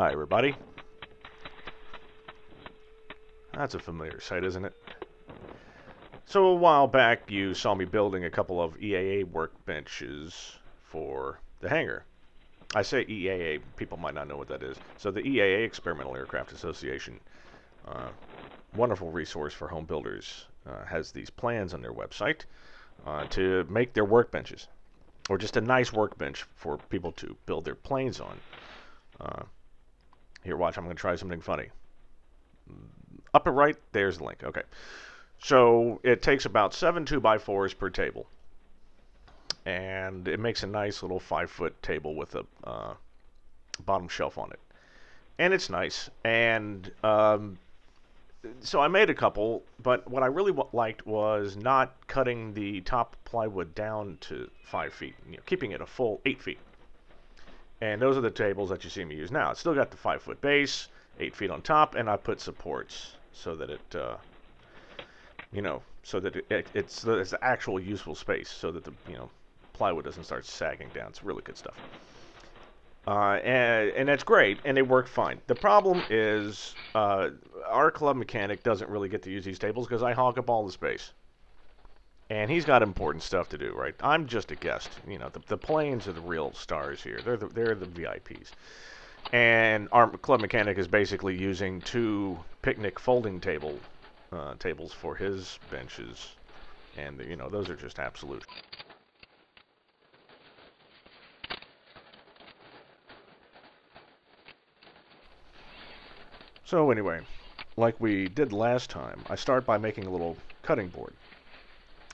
Hi, everybody. That's a familiar sight, isn't it? So a while back, you saw me building a couple of EAA workbenches for the hangar. I say EAA, people might not know what that is. So the EAA, Experimental Aircraft Association, wonderful resource for home builders, has these plans on their website to make their workbenches, or just a nice workbench for people to build their planes on. Here, watch, I'm going to try something funny. Upper right, there's the link. Okay. So it takes about 7 2x4s per table. And it makes a nice little 5-foot table with a bottom shelf on it. And it's nice. And so I made a couple, but what I really liked was not cutting the top plywood down to 5 feet, keeping it a full 8 feet. And those are the tables that you see me use now. It's still got the 5-foot base, 8 feet on top, and I put supports so that it, so that it's the actual useful space, so that the, plywood doesn't start sagging down. It's really good stuff. And that's great, and they work fine. The problem is our club mechanic doesn't really get to use these tables because I hog up all the space. And he's got important stuff to do, right? I'm just a guest. The planes are the real stars here. They're the VIPs. And our club mechanic is basically using 2 picnic folding tables for his benches, and those are just absolute. So anyway, like we did last time, I start by making a little cutting board.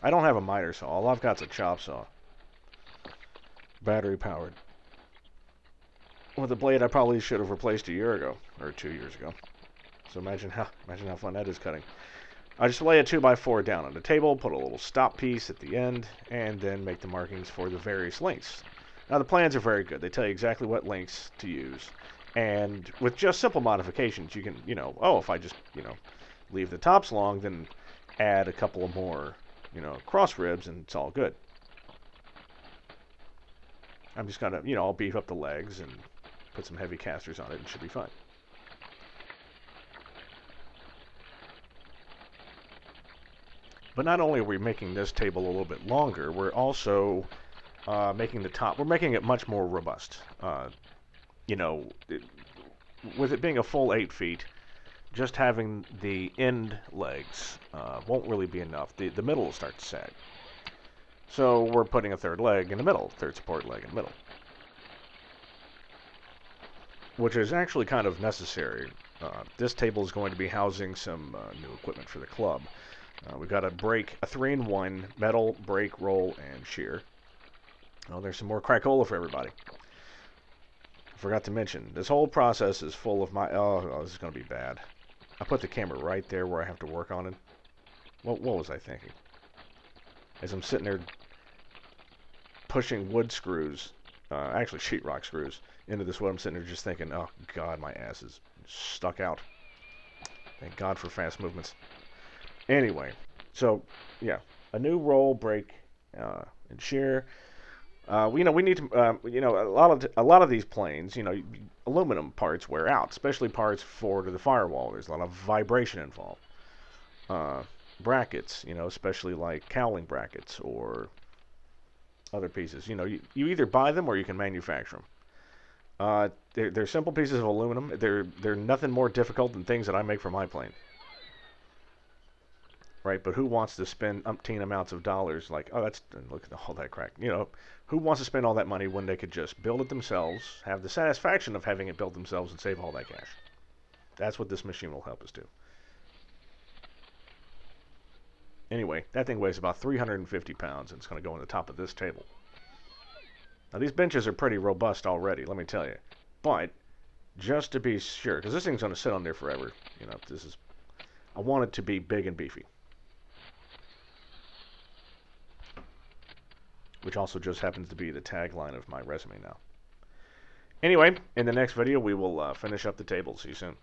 I don't have a miter saw. All I've got is a chop saw. Battery powered. With a blade I probably should have replaced a year ago, or 2 years ago. So imagine how fun that is cutting. I just lay a 2x4 down on the table, put a little stop piece at the end, and then make the markings for the various lengths. Now the plans are very good. They tell you exactly what lengths to use. And with just simple modifications, you can, if I just, leave the tops long, then add a couple of more, cross ribs, and it's all good. I'm just gonna, I'll beef up the legs and put some heavy casters on it, and it should be fine. But not only are we making this table a little bit longer, we're also making the top, we're making it much more robust. With it being a full 8 feet, just having the end legs won't really be enough. The middle will start to sag. So we're putting a third leg in the middle, third support leg in the middle. Which is actually kind of necessary. This table is going to be housing some new equipment for the club. We've got a 3-in-1 metal, brake, roll, and shear. Oh, there's some more crapola for everybody. Forgot to mention, this whole process is full of my... Oh, this is going to be bad. I put the camera right there where I have to work on it. What was I thinking? As I'm sitting there pushing wood screws, actually sheetrock screws, into this wood, I'm sitting there just thinking, oh God, my ass is stuck out. Thank God for fast movements. Anyway, so yeah, a new roll, brake, and shear. We need to, a lot of these planes, aluminum parts wear out, especially parts forward of the firewall. There's a lot of vibration involved. Brackets, especially like cowling brackets or other pieces. You either buy them or you can manufacture them. They're simple pieces of aluminum. They're nothing more difficult than things that I make for my plane. Right, but who wants to spend umpteen amounts of dollars? Like, oh, look at all that crack. Who wants to spend all that money when they could just build it themselves, have the satisfaction of having it built themselves, and save all that cash? That's what this machine will help us do. Anyway, that thing weighs about 350 pounds, and it's going to go on the top of this table. Now, these benches are pretty robust already, let me tell you. But, just to be sure, because this thing's going to sit on there forever, I want it to be big and beefy. Which also just happens to be the tagline of my resume now. Anyway, in the next video, we will finish up the table. See you soon.